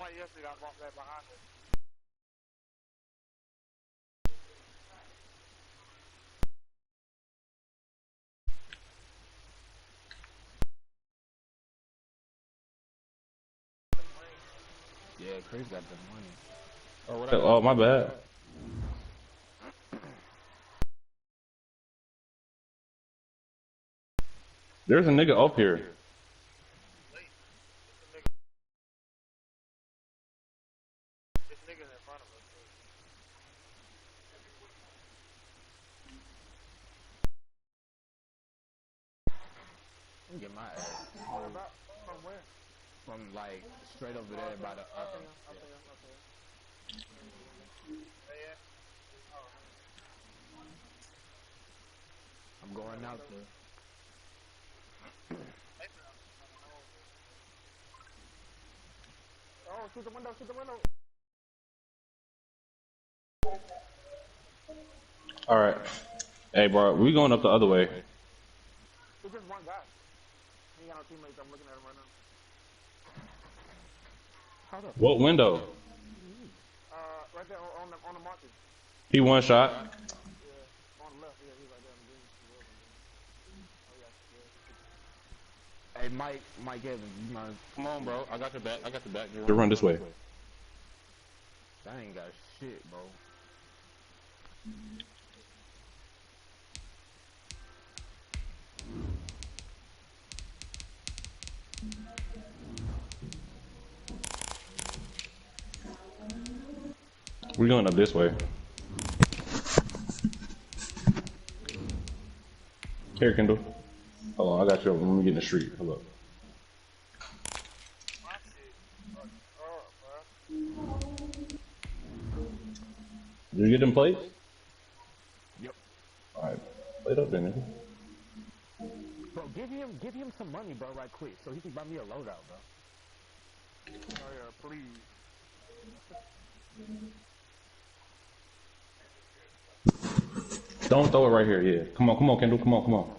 somebody yesterday got walked back behind us. Yeah, Chris got the money. Oh, my bad. There's a nigga up here. This nigga's in front of us. Get my ass. From where? From like straight over there by the Okay. Yeah. I'm going out there. Oh, shoot the window, shoot the window. Alright. Hey, bro, we going up the other way. It's just one guy. He ain't got no teammates. I'm looking at him right now. What window? Right there on the market. He one shot. Yeah, on the left. Yeah, he's right there on the green. Oh, yeah. Hey, Mike Evans, you mind? Come on, bro. I got your back. You run this way. I ain't got shit, bro. We're going up this way. Here, Kendall. Hold on, I got you. Let me get in the street. Hold up. Did you get them plates? Yep. Alright. Plate up then, nigga. Bro, give him some money, bro, right quick, so he can buy me a loadout, bro. Oh, yeah, please. Don't throw it right here, yeah. Come on, Kendall. Come on.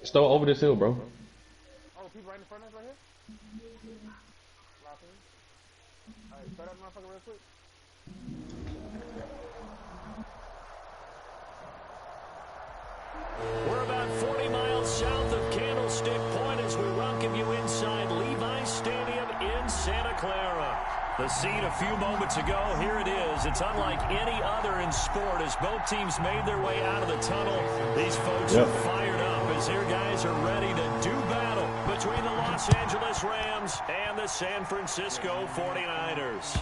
Just throw it over this hill, bro. Oh, people right in front of us right here? Alright, throw that motherfucker real quick. We're about 40 miles south of Candlestick Point as we welcome you inside Levi's Stadium in Santa Clara. The scene a few moments ago, here it is. It's unlike any other in sport as both teams made their way out of the tunnel. These folks are fired up as their guys are ready to do battle between the Los Angeles Rams and the San Francisco 49ers.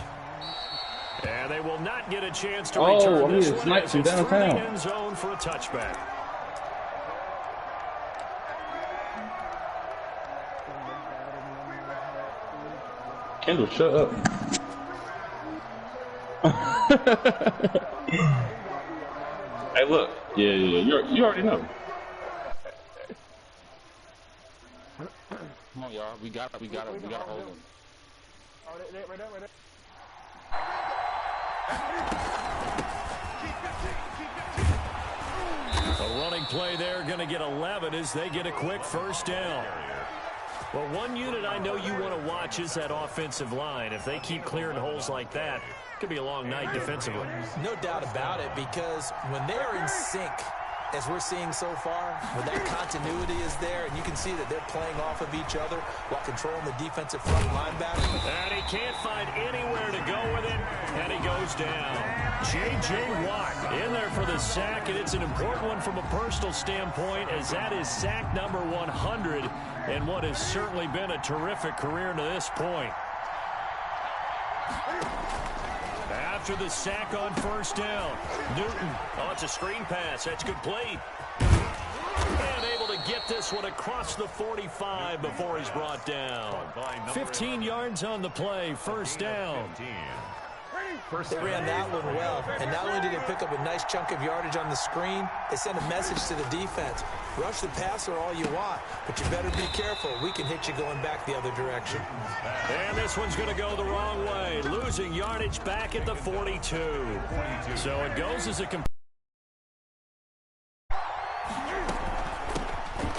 And they will not get a chance to return this one as it's through the end zone for a touchback. Kendall, shut up. Hey, look. Yeah. You already know. Come on, y'all. We got to hold him. Oh, right there. A running play there, going to get 11 as they get a quick first down. Well, one unit I know you want to watch is that offensive line. If they keep clearing holes like that, it could be a long night defensively. No doubt about it, because when they are in sync, as we're seeing so far, when that continuity is there, and you can see that they're playing off of each other while controlling the defensive front linebacker. And he can't find anywhere to go with it, and he goes down. J.J. Watt in there for the sack, and it's an important one from a personal standpoint, as that is sack number 100 in what has certainly been a terrific career to this point. After the sack on first down, Newton. Oh, it's a screen pass. That's good play. And able to get this one across the 45 before he's brought down. 15 yards on the play, first down. They ran that one well, and not only did they pick up a nice chunk of yardage on the screen, they sent a message to the defense. Rush the passer all you want, but you better be careful. We can hit you going back the other direction. And this one's going to go the wrong way, losing yardage back at the 42. So it goes as a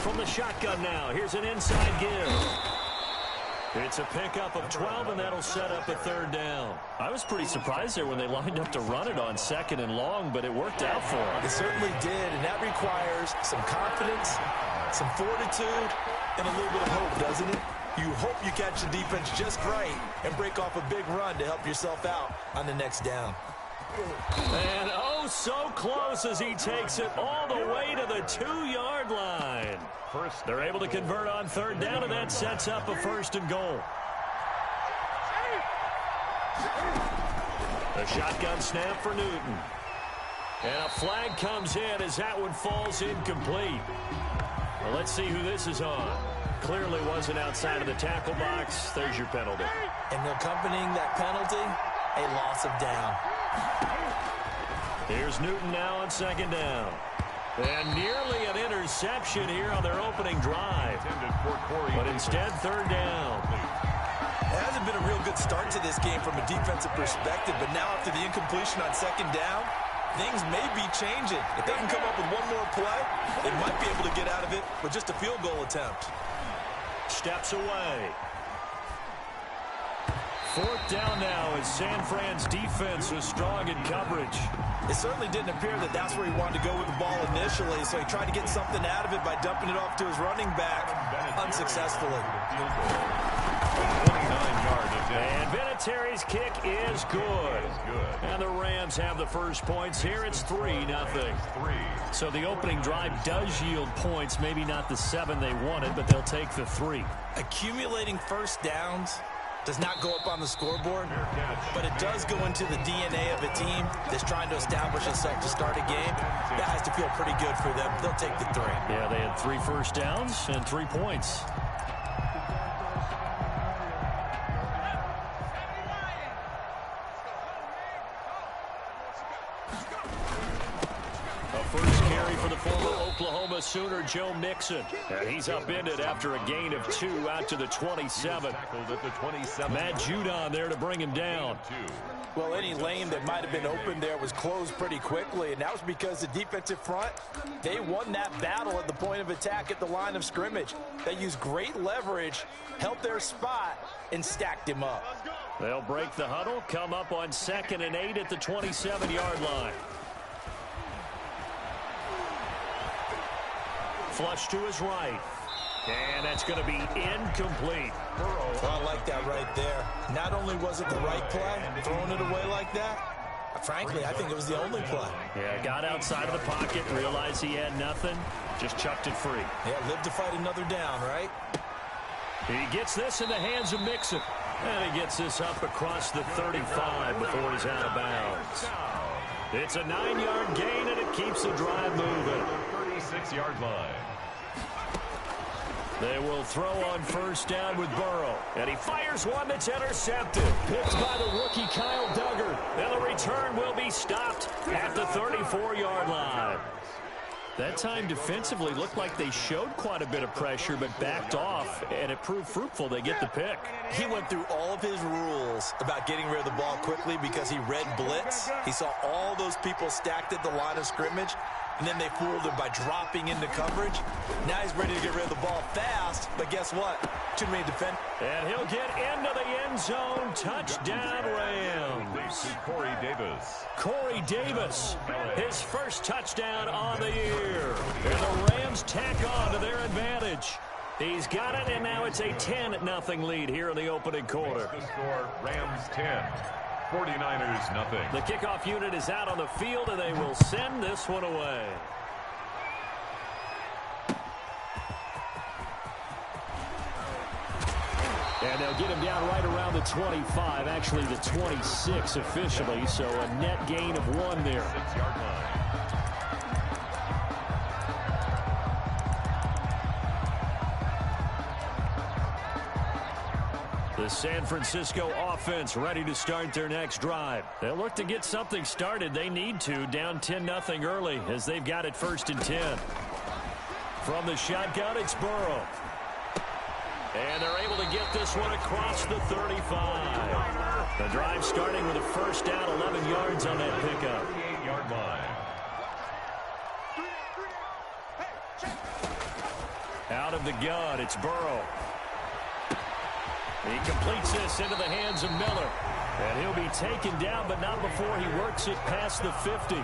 from the shotgun now. Here's an inside give. It's a pickup of 12, and that'll set up a third down. I was pretty surprised there when they lined up to run it on 2nd and long, but it worked out for them. It certainly did, and that requires some confidence, some fortitude, and a little bit of hope, doesn't it? You hope you catch the defense just right and break off a big run to help yourself out on the next down. And oh, so close as he takes it all the way to the 2-yard line. They're able to convert on 3rd down, and that sets up a 1st and goal. The shotgun snap for Newton. And a flag comes in as that one falls incomplete. Well, let's see who this is on. Clearly wasn't outside of the tackle box. There's your penalty. And accompanying that penalty, a loss of down. Here's Newton now on 2nd down. And nearly an interception here on their opening drive. But instead, 3rd down. It hasn't been a real good start to this game from a defensive perspective, but now after the incompletion on 2nd down, things may be changing. If they can come up with one more play, they might be able to get out of it with just a field goal attempt. Steps away. 4th down now as San Fran's defense was strong in coverage. It certainly didn't appear that that's where he wanted to go with the ball initially, so he tried to get something out of it by dumping it off to his running back unsuccessfully. 29-yard attempt. And Vinatieri's kick is good. And the Rams have the first points here. It's 3-0. So the opening drive does yield points, maybe not the 7 they wanted, but they'll take the 3. Accumulating first downs does not go up on the scoreboard, but it does go into the DNA of a team that's trying to establish itself to start a game. That has to feel pretty good for them. They'll take the 3. Yeah, they had 3 first downs and 3 points. First carry for the former Oklahoma Sooner, Joe Mixon. And he's upended after a gain of 2 out to the 27. Matt Judon there to bring him down. Well, any lane that might have been open there was closed pretty quickly, and that was because the defensive front, they won that battle at the point of attack at the line of scrimmage. They used great leverage, held their spot, and stacked him up. They'll break the huddle, come up on 2nd and 8 at the 27-yard line. Flush to his right. And that's going to be incomplete. Well, I like that right there. Not only was it the right play, throwing it away like that, frankly, I think it was the only play. Yeah, got outside of the pocket, realized he had nothing, just chucked it free. Yeah, live to fight another down, right? He gets this in the hands of Mixon. And he gets this up across the 35 before he's out of bounds. It's a 9-yard gain, and it keeps the drive moving. 36-yard line. They will throw on first down with Burrow. And he fires one that's intercepted. Picked by the rookie Kyle Duggar. And the return will be stopped at the 34-yard line. That time defensively looked like they showed quite a bit of pressure but backed off, and it proved fruitful. They get the pick. He went through all of his rules about getting rid of the ball quickly because he read blitz. He saw all those people stacked at the line of scrimmage, and then they fooled him by dropping into coverage. Now he's ready to get rid of the ball fast, but guess what? Too many defenders. And he'll get into the end zone. Touchdown, Rams. Corey Davis. Corey Davis, his first touchdown on the year. And the Rams tack on to their advantage. He's got it, and now it's a 10-0 lead here in the opening quarter. The score, Rams 10. 49ers nothing. The kickoff unit is out on the field, and they will send this one away. And they'll get him down right around the 25, actually the 26 officially, so a net gain of 1 there. 6-yard line. The San Francisco offense ready to start their next drive. They'll look to get something started. They need to, down 10-0 early as they've got it 1st and 10. From the shotgun, it's Burrow. And they're able to get this one across the 35. The drive starting with a first down, 11 yards on that pickup. 38-yard line. of the gun. It's Burrow. He completes this into the hands of Miller. And he'll be taken down, but not before he works it past the 50.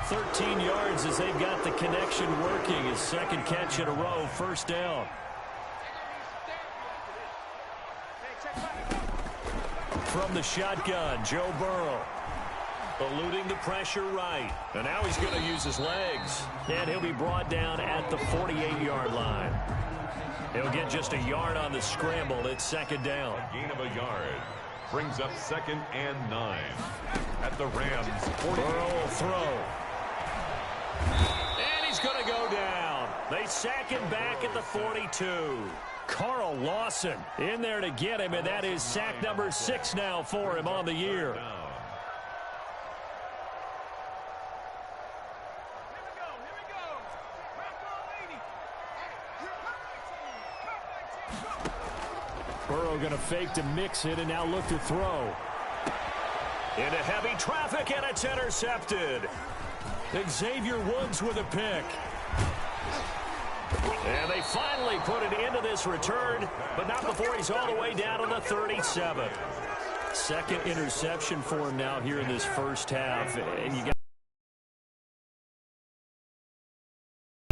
13 yards as they've got the connection working. His second catch in a row, first down. From the shotgun, Joe Burrow. Eluding the pressure right. And now he's going to use his legs. And he'll be brought down at the 48-yard line. He'll get just a yard on the scramble. It's second down. A gain of a yard. Brings up 2nd and 9. At the Rams. Burrow will throw. And he's going to go down. They sack him back at the 42. Carl Lawson in there to get him, and that is sack number 6 now for him on the year. Burrow going to fake to mix it and now look to throw. Into heavy traffic, and it's intercepted. Xavier Woods with a pick. And they finally put it into this return, but not before he's all the way down to the 37. Second interception for him now here in this first half. And you got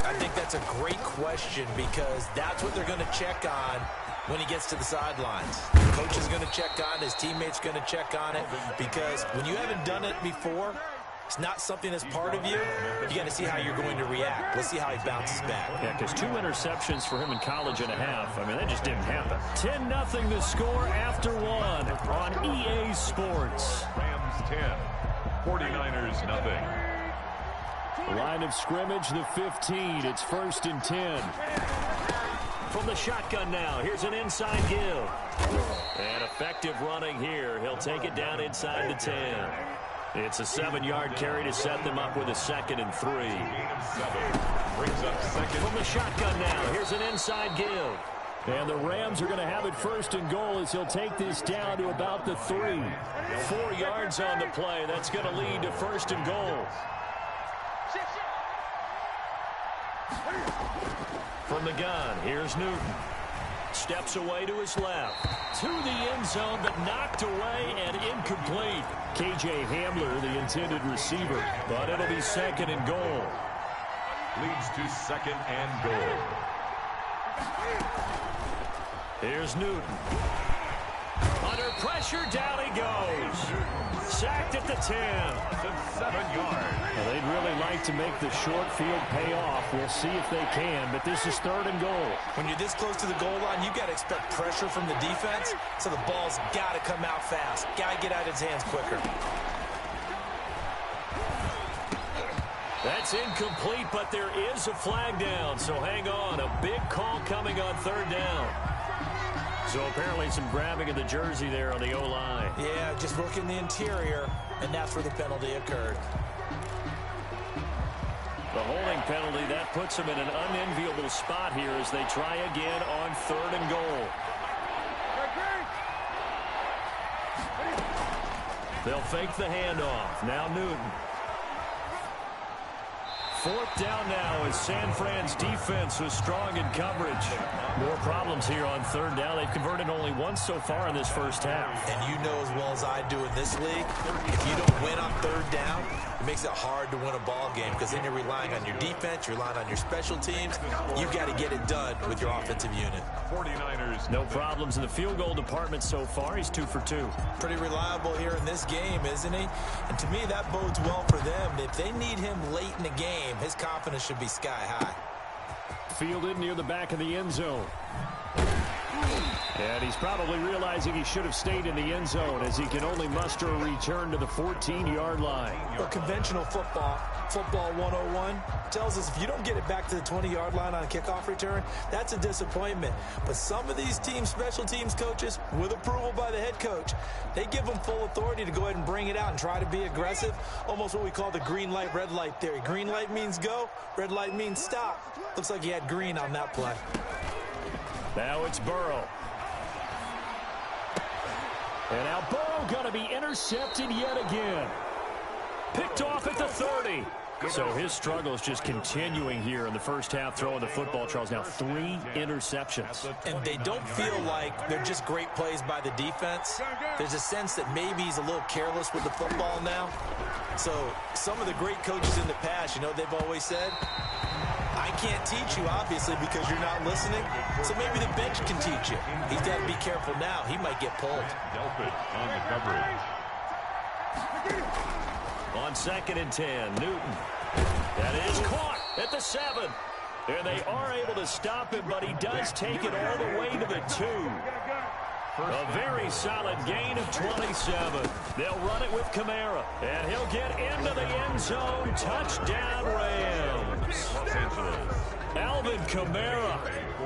I think that's a great question because that's what they're going to check on when he gets to the sidelines. The coach is going to check on, his teammates going to check on it, because when you haven't done it before, it's not something that's part of you. You got to see how you're going to react. Let's see how he bounces back. Yeah, because 2 interceptions for him in college and a half. I mean, that just didn't happen. 10-0 the score after 1 on EA Sports. Rams 10. 49ers nothing. Line of scrimmage, the 15. It's 1st and 10. From the shotgun now, here's an inside give. And effective running here. He'll take it down inside the 10. It's a 7-yard carry to set them up with a 2nd and 3. Gain of 7. Brings up 2nd. From the shotgun now, here's an inside give. And the Rams are going to have it 1st and goal as he'll take this down to about the 3. 4 yards on the play. That's going to lead to 1st and goal. From the gun, here's Newton. Steps away to his left. To the end zone, but knocked away and incomplete. KJ Hamler, the intended receiver, but it'll be 2nd and goal. Leads to 2nd and goal. Here's Newton. Under pressure, down he goes. Sacked at the 10. To 7 yards. Well, they'd really like to make the short field pay off. We'll see if they can, but this is 3rd and goal. When you're this close to the goal line, you got to expect pressure from the defense, so the ball's got to come out fast. Got to get out of his hands quicker. That's incomplete, but there is a flag down, so hang on. A big call coming on 3rd down. So apparently some grabbing of the jersey there on the O-line. Yeah, just working the interior, and that's where the penalty occurred. The holding penalty, that puts them in an unenviable spot here as they try again on 3rd and goal. They'll fake the handoff. Now Newton. 4th down now as San Fran's defense was strong in coverage. More problems here on 3rd down. They've converted only once so far in this first half. And you know as well as I do in this league, if you don't win on 3rd down, it makes it hard to win a ball game because then you're relying on your defense, you're relying on your special teams. You've got to get it done with your offensive unit. 49ers. No problems in the field goal department so far. He's 2 for 2. Pretty reliable here in this game, isn't he? And to me, that bodes well for them. If they need him late in the game, his confidence should be sky high. Fielded near the back of the end zone. And he's probably realizing he should have stayed in the end zone as he can only muster a return to the 14-yard line. But conventional football 101, tells us if you don't get it back to the 20-yard line on a kickoff return, that's a disappointment. But some of these special teams coaches, with approval by the head coach, they give them full authority to go ahead and bring it out and try to be aggressive, almost what we call the green light, red light theory. Green light means go, red light means stop. Looks like he had green on that play. Now it's Burrow. And now Burrow going to be intercepted yet again. Picked off at the 30. So his struggle is just continuing here in the first half, throwing the football, Charles. Now 3 interceptions. And they don't feel like they're just great plays by the defense. There's a sense that maybe he's a little careless with the football now. So some of the great coaches in the past, you know, they've always said, I can't teach you, obviously, because you're not listening. So maybe the bench can teach you. He's got to be careful now. He might get pulled. Delpit on the coverage. On 2nd and 10, Newton. That is caught at the 7. And they are able to stop him, but he does take it all the way to the 2. A very solid gain of 27. They'll run it with Kamara, and he'll get into the end zone. Touchdown, Rams. Los Angeles. Alvin Kamara,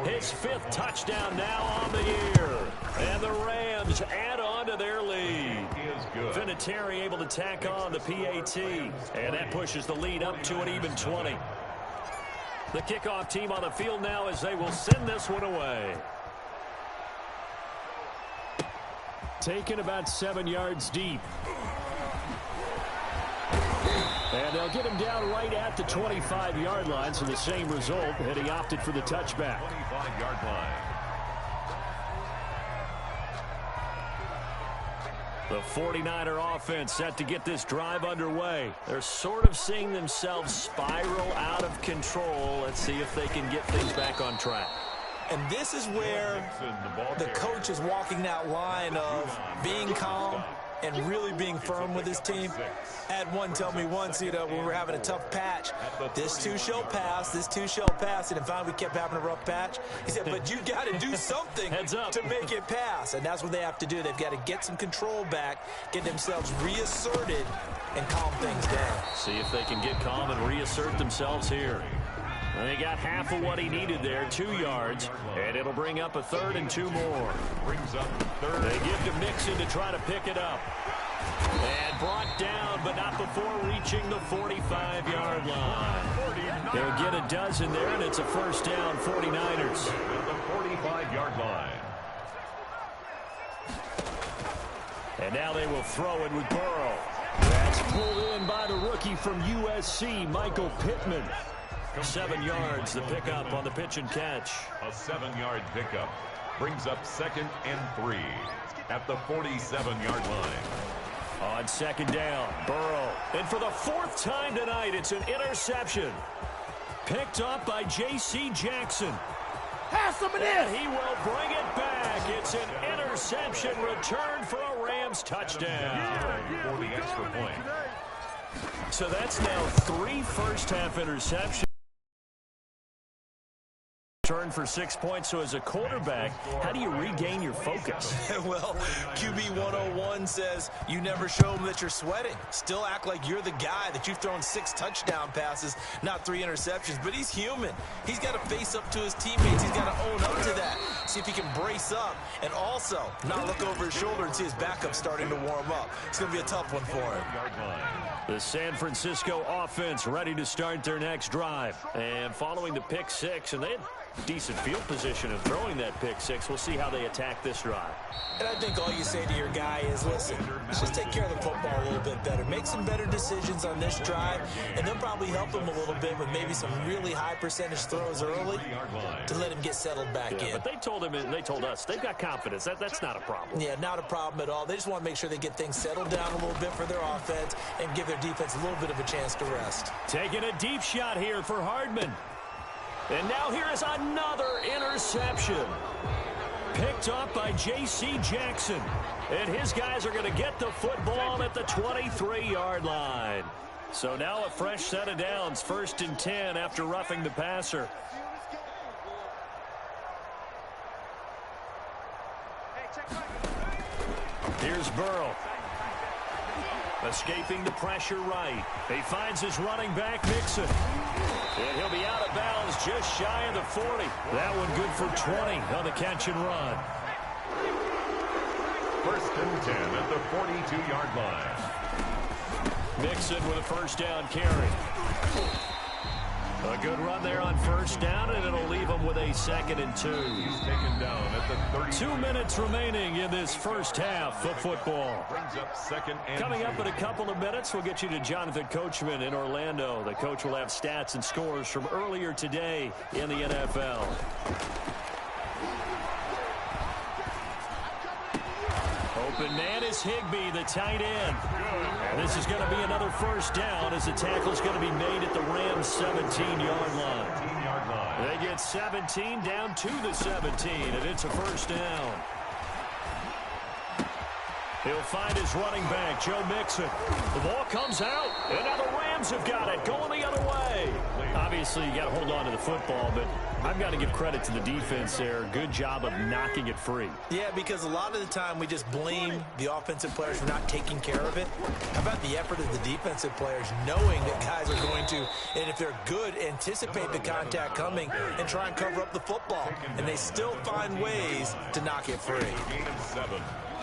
his 5th touchdown now on the year. And the Rams add on to their lead. Vinatieri able to tack on the PAT, and that pushes the lead up to an even 20. The kickoff team on the field now as they will send this one away. Taken about 7 yards deep. And they'll get him down right at the 25-yard line, so the same result, and he opted for the touchback. 25-yard line. The 49er offense set to get this drive underway. They're sort of seeing themselves spiral out of control. Let's see if they can get things back on track. And this is where the coach is walking that line of being calm and really being firm with his team. I had one tell me once, you know, when we were having a tough patch, this too shall pass, this too shall pass. And finally we kept having a rough patch. He said, but you got to do something to make it pass. And that's what they have to do. They've got to get some control back, get themselves reasserted, and calm things down. See if they can get calm and reassert themselves here. They got half of what he needed there, 2 yards, and it'll bring up a 3rd and 2 more. Brings up 3rd. They give to Mixon to try to pick it up. And brought down, but not before reaching the 45-yard line. They'll get a dozen there, and it's a first down, 49ers. At the 45-yard line. And now they will throw it with Burrow. That's pulled in by the rookie from USC, Michael Pittman. 7 yards, the pickup on the pitch and catch. A 7-yard pickup brings up 2nd and 3 at the 47-yard line. On 2nd down, Burrow. And for the 4th time tonight, it's an interception. Picked up by J.C. Jackson. Pass him and he will bring it back. It's an interception return for a Rams touchdown. For the extra point. So that's now 3 first-half interceptions. Turn for 6 points. So as a quarterback, how do you regain your focus? Well, QB 101 says you never show them that you're sweating. Still act like you're the guy, that you've thrown 6 touchdown passes, not 3 interceptions. But he's human. He's got to face up to his teammates. He's got to own up to that. See if he can brace up and also not look over his shoulder and see his backup starting to warm up. It's going to be a tough one for him. The San Francisco offense ready to start their next drive. And following the pick 6, and they had decent field position of throwing that pick 6. We'll see how they attack this drive. And I think all you say to your guy is, listen, just take care of the football a little bit better. Make some better decisions on this drive, and they'll probably help him a little bit with maybe some really high percentage throws early to let him get settled back in. But they told him, and they told us, they've got confidence. That's not a problem. Yeah, not a problem at all. They just want to make sure they get things settled down a little bit for their offense and give their defense a little bit of a chance to rest. Taking a deep shot here for Hardman. And now here is another interception. Picked up by J.C. Jackson. And his guys are going to get the football at the 23-yard line. So now a fresh set of downs, 1st and 10 after roughing the passer. Here's Burrow. Escaping the pressure right. He finds his running back, Mixon. And he'll be out of bounds just shy of the 40. That one good for 20 on the catch and run. 1st and 10 at the 42-yard line. Mixon with a first down carry. A good run there on first down, and it'll leave them with a 2nd and 2. He's taken down at the 30. 2 minutes remaining in this first half of football. Brings up 2nd and Coming up 2. in a couple of minutes, we'll get you to Jonathan Coachman in Orlando. The coach will have stats and scores from earlier today in the NFL. Open man is Higbee, the tight end. And this is going to be another first down as the tackle's going to be made at the Rams' 17-yard line. 17-yard line. They get 17 down to the 17, and it's a first down. He'll find his running back, Joe Mixon. The ball comes out, and now the Rams have got it, going the other way. Obviously, you got to hold on to the football, but I've got to give credit to the defense there. Good job of knocking it free. Yeah, because a lot of the time we just blame the offensive players for not taking care of it. How about the effort of the defensive players knowing that guys are going to, and if they're good, anticipate the contact coming and try and cover up the football. And they still find ways to knock it free. Gain of 7.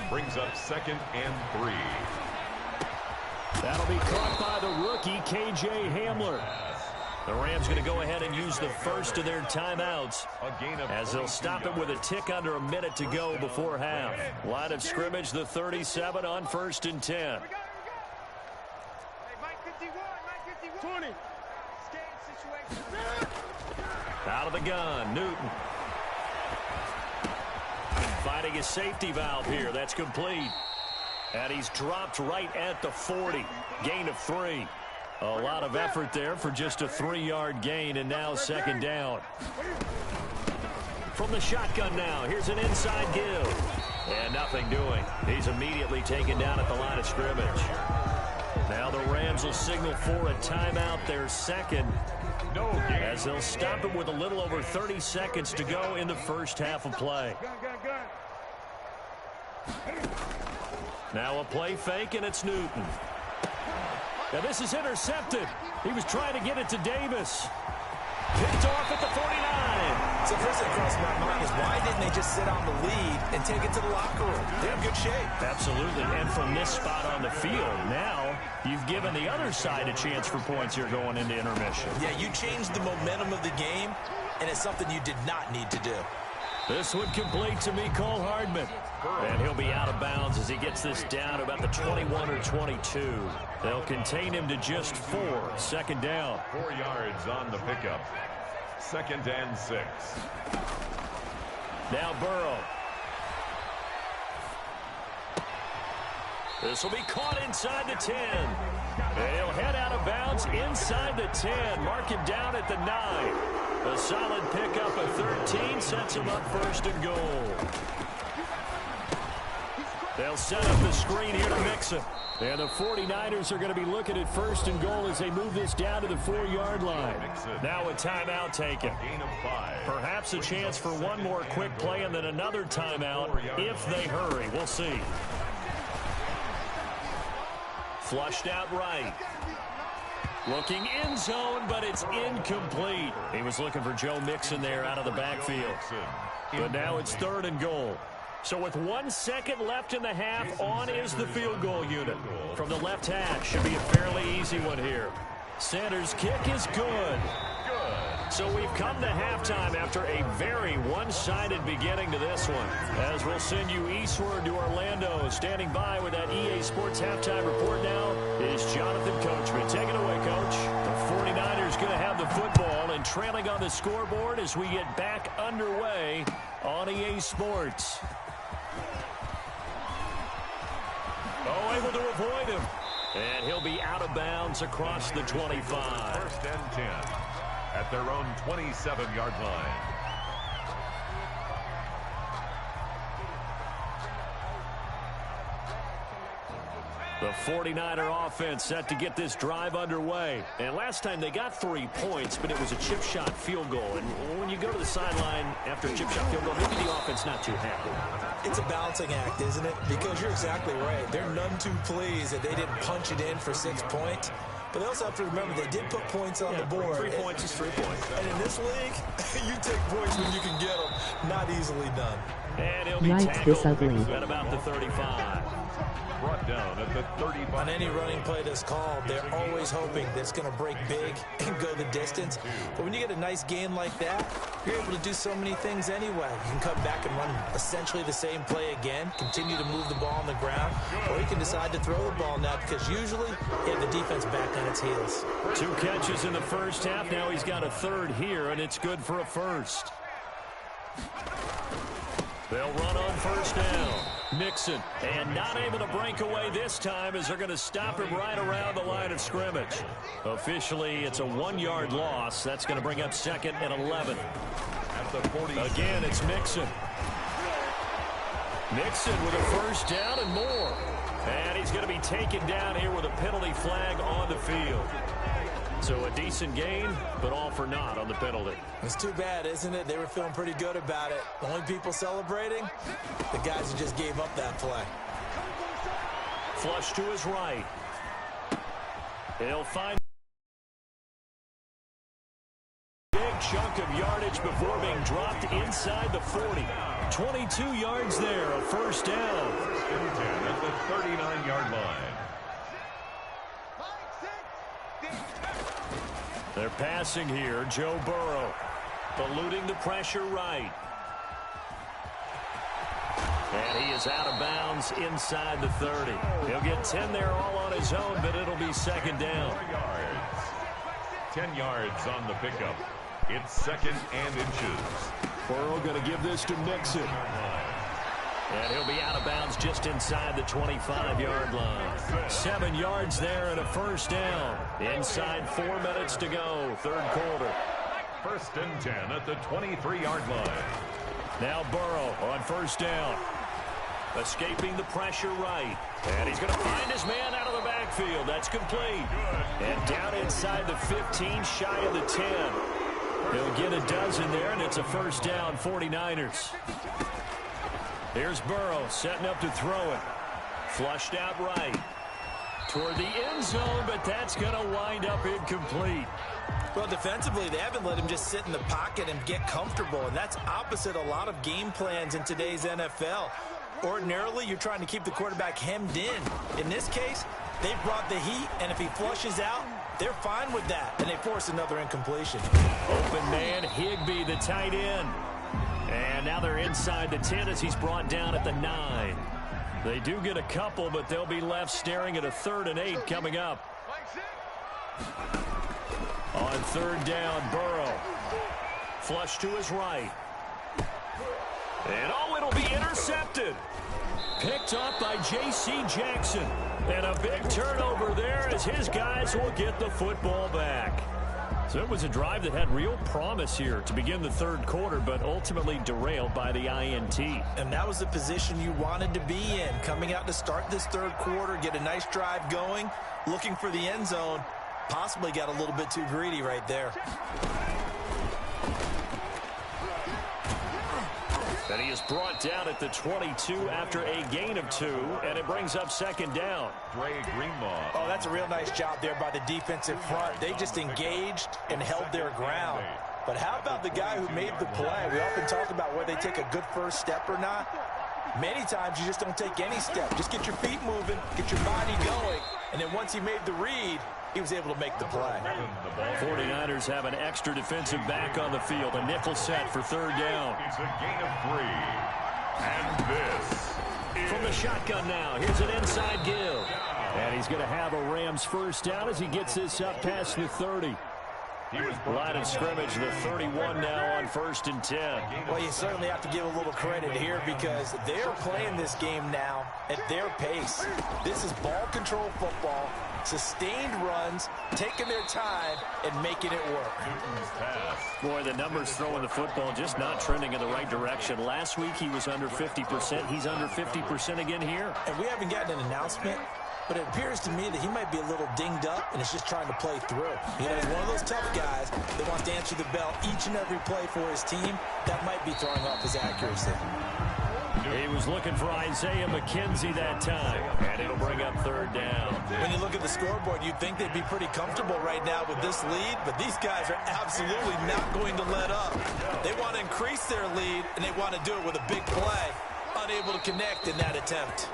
Brings up 2nd and 3. That'll be caught by the rookie, K.J. Hamler. The Rams going to go ahead and use the first of their timeouts as they'll stop it with a tick under a minute to go before half. Line of scrimmage, the 37 on 1st and 10. Out of the gun, Newton. Finding his safety valve here. That's complete. And he's dropped right at the 40. Gain of 3. A lot of effort there for just a 3-yard gain, and now 2nd down. From the shotgun now, here's an inside give. And nothing doing. He's immediately taken down at the line of scrimmage. Now the Rams will signal for a timeout, their 2nd. As they'll stop it with a little over 30 seconds to go in the first half of play. Now a play fake, and it's Newton. Now this is intercepted. He was trying to get it to Davis. Picked off at the 49. So first thing across my mind is why didn't they just sit on the lead and take it to the locker room? They're in good shape. Absolutely. And from this spot on the field, now you've given the other side a chance for points here going into intermission. Yeah, you changed the momentum of the game, and it's something you did not need to do. This one complete to Mecole Hardman. And he'll be out of bounds as he gets this down to about the 21 or 22. They'll contain him to just 4. 2nd down. 4 yards on the pickup. 2nd and 6. Now Burrow. This will be caught inside the 10. And he'll head out of bounds inside the 10. Mark him down at the 9. A solid pickup of 13 sets him up 1st and goal. They'll set up the screen here to Mixon. And the 49ers are going to be looking at 1st and goal as they move this down to the 4-yard line. Now a timeout taken. Gain of 5. Perhaps a chance for one more quick play and then another timeout if they hurry. We'll see. Flushed out right. Looking end zone, but it's incomplete. He was looking for Joe Mixon there out of the backfield. But now it's 3rd and goal. So with 1 second left in the half, on is the field goal unit. From the left hash, should be a fairly easy one here. Sanders' kick is good. So we've come to halftime after a very one-sided beginning to this one. As we'll send you eastward to Orlando. Standing by with that EA Sports halftime report now is Jonathan Coachman. Take it away, Coach. The 49ers going to have the football and trailing on the scoreboard as we get back underway on EA Sports. Oh, able to avoid him. And he'll be out of bounds across the 25. 1st and 10 at their own 27-yard line. The 49er offense set to get this drive underway. And last time they got 3 points, but it was a chip shot field goal. And when you go to the sideline after a chip shot field goal, maybe the offense not too happy. It's a balancing act, isn't it? Because you're exactly right. They're none too pleased that they didn't punch it in for 6 points. But they also have to remember they did put points on the board. 3 points is 3 points. And in this league, you take points when you can get them. Not easily done. And he'll be tackled at about the 35. brought down at the 35. On any running play that's called, they're always hoping that it's going to break big and go the distance. But when you get a nice gain like that, you're able to do so many things anyway. You can come back and run essentially the same play again, continue to move the ball on the ground, or you can decide to throw the ball now because usually you have the defense back on its heels. 2 catches in the first half. Now he's got a third here, and it's good for a first. They'll run on first down. Mixon, and not able to break away this time as they're going to stop him right around the line of scrimmage. Officially, it's a 1-yard loss. That's going to bring up 2nd and 11. At the 40. Again, it's Mixon. Mixon with a first down and more. And he's going to be taken down here with a penalty flag on the field. So a decent gain, but all for naught on the penalty. It's too bad, isn't it? They were feeling pretty good about it. The only people celebrating, the guys who just gave up that play. Flush to his right. He'll find a big chunk of yardage before being dropped inside the 40. 22 yards there, a first down. First and 10 at the 39-yard line. They're passing here. Joe Burrow eluding the pressure right. And he is out of bounds inside the 30. He'll get 10 there all on his own, but it'll be 2nd down. 4 yards. 10 yards on the pickup. It's 2nd and inches. Burrow going to give this to Mixon. And he'll be out of bounds just inside the 25-yard line. 7 yards there and a first down. Inside 4 minutes to go, 3rd quarter. First and 10 at the 23-yard line. Now Burrow on first down. Escaping the pressure right. And he's going to find his man out of the backfield. That's complete. And down inside the 15, shy of the 10. He'll get a dozen there, and it's a first down, 49ers. Here's Burrow setting up to throw it. Flushed out right. Toward the end zone, but that's going to wind up incomplete. Well, defensively, they haven't let him just sit in the pocket and get comfortable, and that's opposite a lot of game plans in today's NFL. Ordinarily, you're trying to keep the quarterback hemmed in. In this case, they've brought the heat, and if he flushes out, they're fine with that, and they force another incompletion. Open man, Higbee, the tight end. And now they're inside the 10 as he's brought down at the 9. They do get a couple, but they'll be left staring at a 3rd and 8 coming up. On 3rd down, Burrow. Flush to his right. And oh, it'll be intercepted. Picked up by J.C. Jackson. And a big turnover there as his guys will get the football back. So it was a drive that had real promise here to begin the 3rd quarter, but ultimately derailed by the INT. And that was the position you wanted to be in. Coming out to start this 3rd quarter, get a nice drive going, looking for the end zone. Possibly got a little bit too greedy right there. And he is brought down at the 22 after a gain of 2, and it brings up 2nd down. Dre Greenlaw. Oh, that's a real nice job there by the defensive front. They just engaged and held their ground. But how about the guy who made the play? We often talk about whether they take a good first step or not. Many times you just don't take any step. Just get your feet moving, get your body going, and then once he made the read, he was able to make the play. 49ers have an extra defensive back on the field. A nickel set for 3rd down. It's a gain of 3. And this From the shotgun now, here's an inside give. And he's going to have a Rams first down as he gets this up past the 30. Line of scrimmage, the 31 now on 1st and 10. Well, you certainly have to give a little credit here because they're playing this game now at their pace. This is ball control football, sustained runs, taking their time, and making it work. Boy, the numbers throwing the football just not trending in the right direction. Last week he was under 50%. He's under 50% again here. And we haven't gotten an announcement, but it appears to me that he might be a little dinged up and is just trying to play through. You know, he's one of those tough guys that wants to answer the bell each and every play for his team. That might be throwing off his accuracy. He was looking for Isaiah McKenzie that time, and it'll bring up 3rd down. When you look at the scoreboard, you'd think they'd be pretty comfortable right now with this lead, but these guys are absolutely not going to let up. They want to increase their lead, and they want to do it with a big play. Unable to connect in that attempt.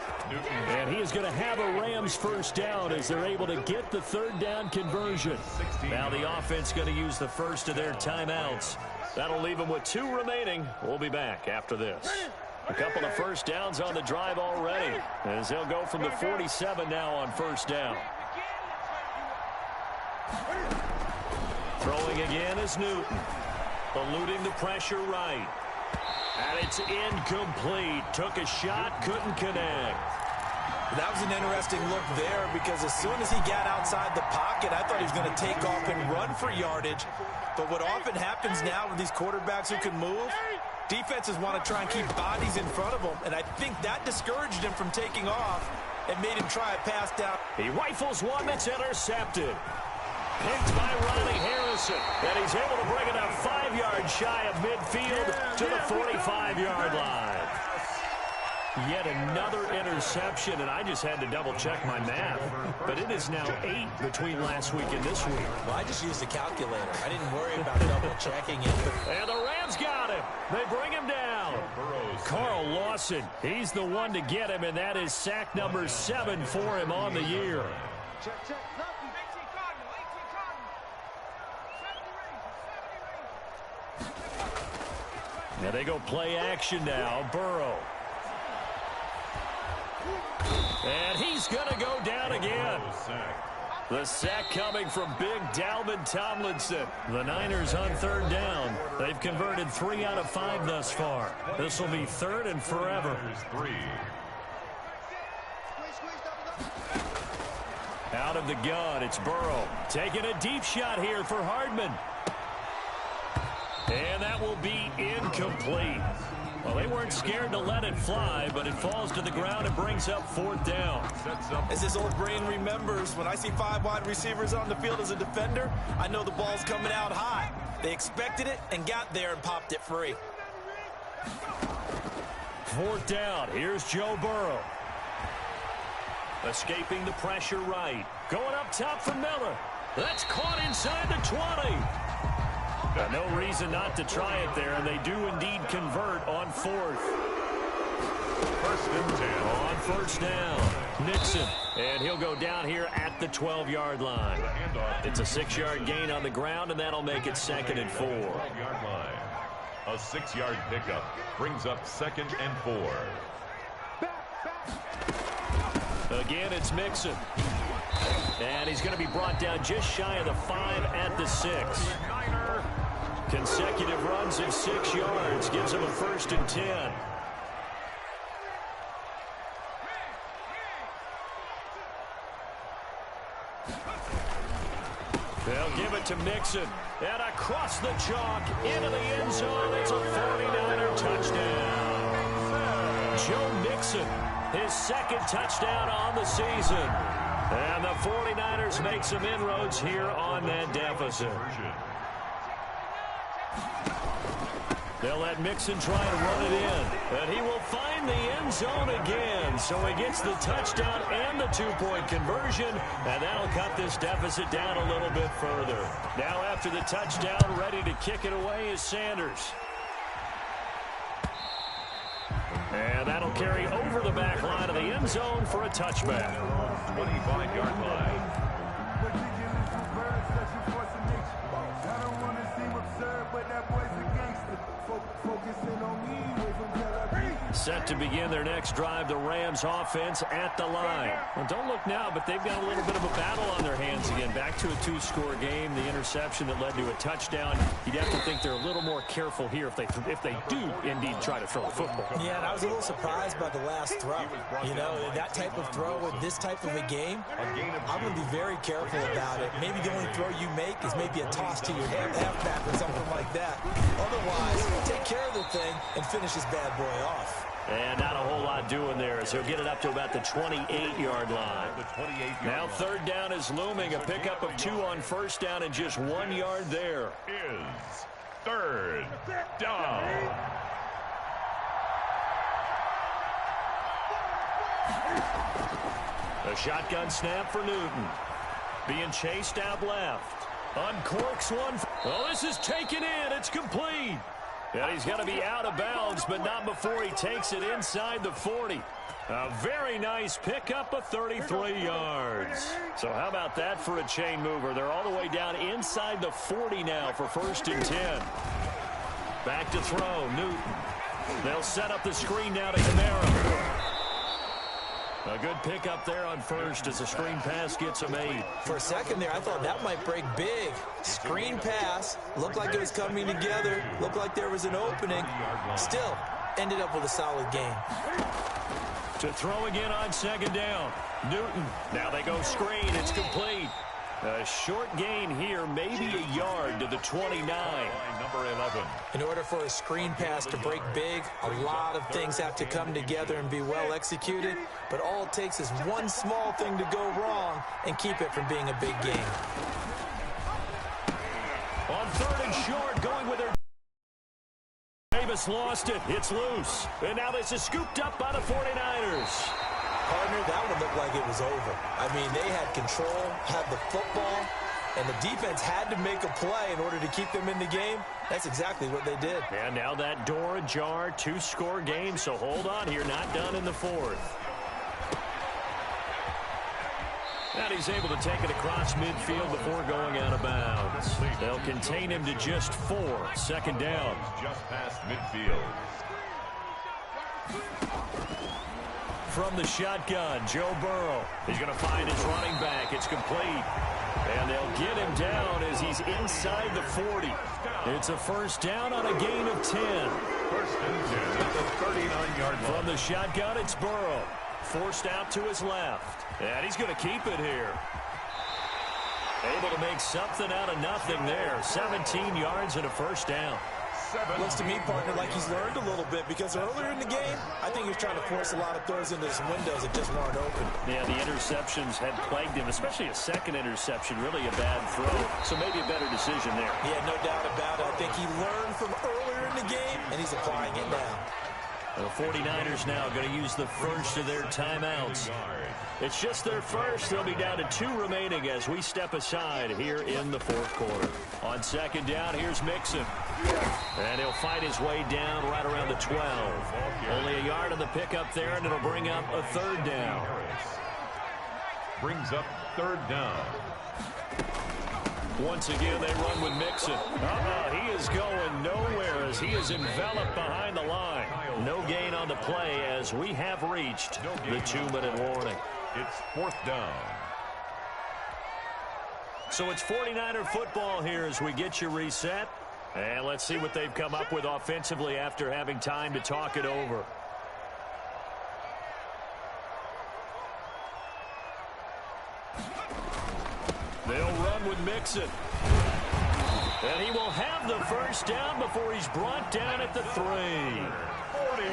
And he is going to have a Rams first down as they're able to get the third down conversion. Now the offense going to use the first of their timeouts. That'll leave them with 2 remaining. We'll be back after this. A couple of first downs on the drive already, as they'll go from the 47 now on first down. Throwing again is Newton. Eluding the pressure right. And it's incomplete. Took a shot, couldn't connect. That was an interesting look there because as soon as he got outside the pocket, I thought he was going to take off and run for yardage. But what often happens now with these quarterbacks who can move, defenses want to try and keep bodies in front of them. And I think that discouraged him from taking off and made him try a pass down. He rifles one that's intercepted. Picked by Riley Harrison. And he's able to bring it up 5 yards shy of midfield to the 45-yard line. Yet another interception, and I just had to double-check my math. But it is now 8 between last week and this week. Well, I just used a calculator. I didn't worry about double-checking it. And the Rams got him. They bring him down. Carl Lawson, he's the one to get him, and that is sack number 7 for him on the year. Now they go play action now. Burrow. And he's going to go down again. The sack coming from big Dalvin Tomlinson. The Niners on third down. They've converted 3 out of 5 thus far. This will be 3rd and forever. Out of the gun, it's Burrow. Taking a deep shot here for Hardman. And that will be incomplete. Well, they weren't scared to let it fly, but it falls to the ground and brings up 4th down. As this old brain remembers, when I see 5 wide receivers on the field as a defender, I know the ball's coming out hot. They expected it and got there and popped it free. 4th down. Here's Joe Burrow. Escaping the pressure right. Going up top for Miller. That's caught inside the 20. No reason not to try it there, and they do indeed convert on 4th. 1st and 10. On first down, Nixon, and he'll go down here at the 12-yard line. It's a 6-yard gain on the ground, and that'll make it 2nd and 4. 12-yard line. A 6-yard pickup brings up 2nd and 4. Again, it's Mixon. And he's going to be brought down just shy of the 5 at the 6. Consecutive runs of 6 yards gives him a 1st and 10. They'll give it to Mixon. And across the chalk into the end zone. It's a 49er touchdown. Joe Mixon, his 2nd touchdown on the season. And the 49ers make some inroads here on that deficit. They'll let Mixon try and run it in. And he will find the end zone again. So he gets the touchdown and the 2-point conversion. And that'll cut this deficit down a little bit further. Now after the touchdown, ready to kick it away is Sanders. And that'll carry over the back line of the end zone for a touchback. 25-yard line. Set to begin their next drive, the Rams offense at the line. Well, don't look now, but they've got a little bit of a battle on their hands again. Back to a 2-score game, the interception that led to a touchdown. You'd have to think they're a little more careful here if they do indeed try to throw the football. Yeah, and I was a little surprised by the last throw. You know, that type of throw in this type of a game, I'm going to be very careful about it. Maybe the only throw you make is maybe a toss to your halfback or something like that. Otherwise, take care of the thing and finish this bad boy off. And not a whole lot doing there, as he'll get it up to about the 28-yard line. Now 3rd down is looming. A pickup of 2 on 1st down and just 1 yard there. Is 3rd down. A shotgun snap for Newton. Being chased out left. Uncorks one. Oh, this is taken in. It's complete. And he's going to be out of bounds, but not before he takes it inside the 40. A very nice pickup of 33 yards. So how about that for a chain mover? They're all the way down inside the 40 now for 1st and 10. Back to throw, Newton. They'll set up the screen now to Kamara. A good pickup there on 1st as the screen pass gets a made. For a second there, I thought that might break big. Screen pass. Looked like it was coming together. Looked like there was an opening. Still, ended up with a solid gain. To throw again on 2nd down. Newton. Now they go screen. It's complete. A short gain here, maybe a yard to the 29. Number 11. In order for a screen pass to break big, a lot of things have to come together and be well executed. But all it takes is one small thing to go wrong and keep it from being a big gain. On 3rd and short, going with their... Davis lost it. It's loose. And now this is scooped up by the 49ers. Partner, that one looked like it was over. I mean, they had control, had the football, and the defense had to make a play in order to keep them in the game. That's exactly what they did. And now that door ajar, 2-score game, so hold on here, not done in the 4th. And he's able to take it across midfield before going out of bounds. They'll contain him to just 4. 2nd down. Just past midfield. From the shotgun, Joe Burrow. He's going to find his running back. It's complete. And they'll get him down as he's inside the 40. It's a 1st down on a gain of 10. 1st and 10 at the 39-yard line. From the shotgun, it's Burrow. Forced out to his left. And he's going to keep it here. Able to make something out of nothing there. 17 yards and a 1st down. Looks to me, partner, like he's learned a little bit because earlier in the game, I think he was trying to force a lot of throws into some windows that just weren't open. Yeah, the interceptions had plagued him, especially a 2nd interception, really a bad throw. So maybe a better decision there. Yeah, no doubt about it. I think he learned from earlier in the game, and he's applying it now. The 49ers now going to use the first of their timeouts. It's just their first. They'll be down to 2 remaining as we step aside here in the 4th quarter. On 2nd down, here's Mixon. And he'll fight his way down right around the 12. Only a yard on the pickup there, and it'll bring up a 3rd down. Brings up 3rd down. Once again, they run with Mixon. He is going nowhere as he is enveloped behind the line. No gain on the play as we have reached the 2-minute warning. It's 4th down. So it's 49er football here as we get you reset. And let's see what they've come up with offensively after having time to talk it over. They'll run with Mixon. And he will have the 1st down before he's brought down at the 3.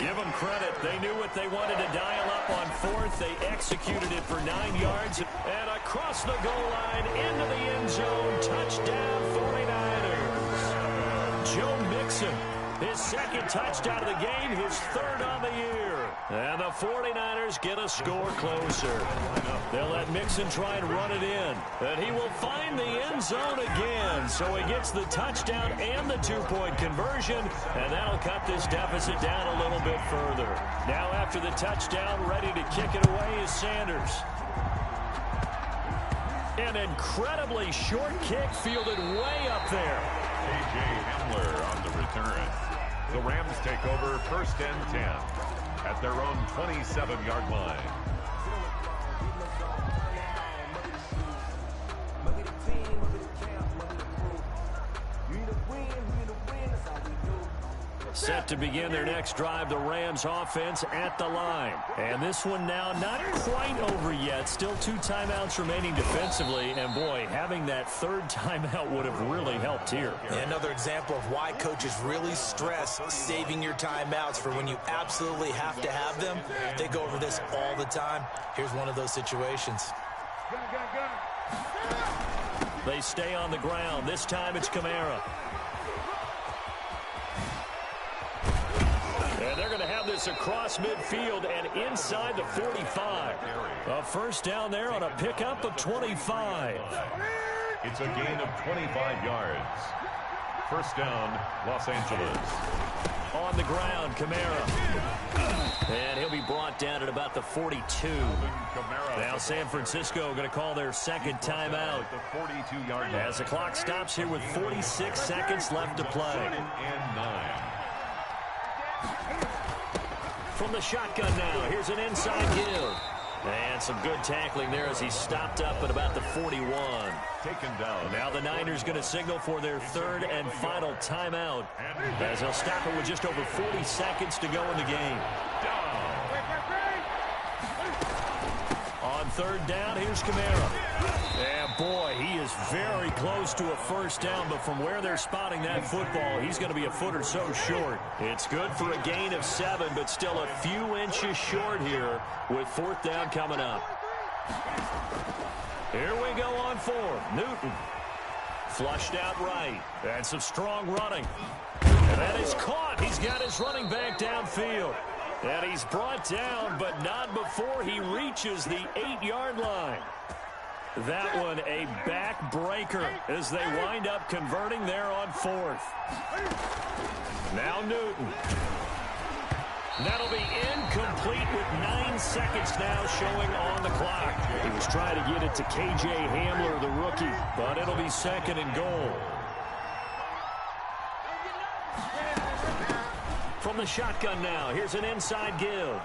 Give them credit. They knew what they wanted to dial up on 4th. They executed it for 9 yards. And across the goal line into the end zone. Touchdown 49ers. Joe Mixon, his 2nd touchdown of the game, his 3rd on the year. And the 49ers get a score closer. They'll let Mixon try and run it in. And he will find the end zone again. So he gets the touchdown and the 2-point conversion. And that'll cut this deficit down a little bit further. Now after the touchdown, ready to kick it away is Sanders. An incredibly short kick fielded way up there. A.J. Hamler on the return. The Rams take over 1st and 10 at their own 27-yard line. Set to begin their next drive, the Rams offense at the line. And this one now not quite over yet. Still 2 timeouts remaining defensively. And boy, having that 3rd timeout would have really helped here. Yeah, another example of why coaches really stress saving your timeouts for when you absolutely have to have them. They go over this all the time. Here's one of those situations. They stay on the ground. This time it's Kamara. And they're going to have this across midfield and inside the 45. A 1st down there on a pickup of 25. It's a gain of 25 yards. First down, Los Angeles. On the ground, Kamara. And he'll be brought down at about the 42. Now San Francisco going to call their second timeout. The 42-yard line. As the clock stops here with 46 seconds left to play. 2nd and 9. From the shotgun now, here's an inside give. And some good tackling there as he stopped up at about the 41. Taken down. Now the Niners going to signal for their third and final timeout as they'll stop it with just over 40 seconds to go in the game. On third down, here's Kamara. And boy, he is very close to a first down, but from where they're spotting that football, he's going to be a foot or so short. It's good for a gain of 7, but still a few inches short here with fourth down coming up. Here we go on fourth. Newton. Flushed out right. And some strong running. And that is caught. He's got his running back downfield. And he's brought down, but not before he reaches the 8-yard line. That one a backbreaker as they wind up converting there on fourth. Now Newton. That'll be incomplete with 9 seconds now showing on the clock. He was trying to get it to K.J. Hamler, the rookie, but it'll be second and goal. From the shotgun now, here's an inside give.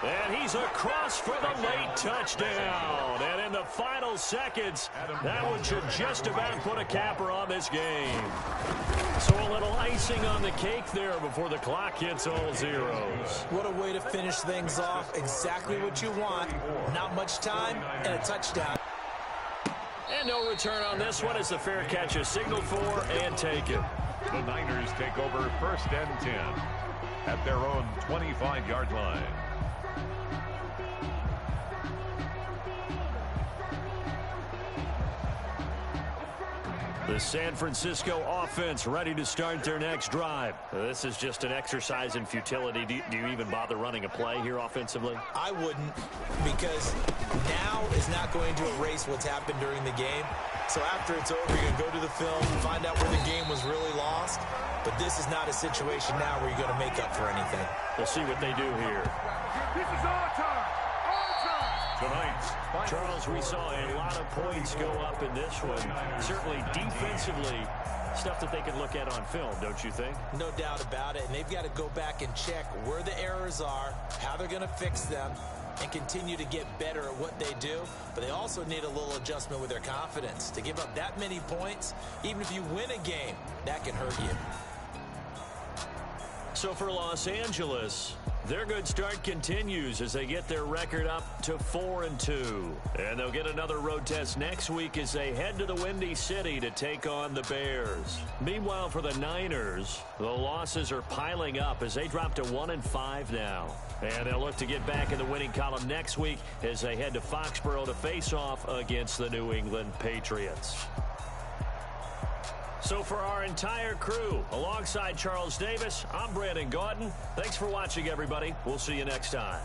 And he's across for the late touchdown. And in the final seconds, that one should just about put a capper on this game. So a little icing on the cake there before the clock hits all zeros. What a way to finish things off. Exactly what you want. Not much time and a touchdown. And no return on this one as the fair catch is signaled for and taken. The Niners take over 1st and 10 at their own 25-yard line. The San Francisco offense ready to start their next drive. This is just an exercise in futility. Do you even bother running a play here offensively? I wouldn't, because now is not going to erase what's happened during the game. So after it's over, you're going to go to the film, find out where the game was really lost. But this is not a situation now where you're going to make up for anything. We'll see what they do here. This is our time. Tonight, Charles, we saw a lot of points go up in this one. Certainly defensively, stuff that they can look at on film, don't you think? No doubt about it. And they've got to go back and check where the errors are, how they're going to fix them, and continue to get better at what they do. But they also need a little adjustment with their confidence. To give up that many points, even if you win a game, that can hurt you. So for Los Angeles, their good start continues as they get their record up to 4-2. And they'll get another road test next week as they head to the Windy City to take on the Bears. Meanwhile, for the Niners, the losses are piling up as they drop to 1-5 now. And they'll look to get back in the winning column next week as they head to Foxborough to face off against the New England Patriots. So for our entire crew, alongside Charles Davis, I'm Brandon Gaudin. Thanks for watching, everybody. We'll see you next time.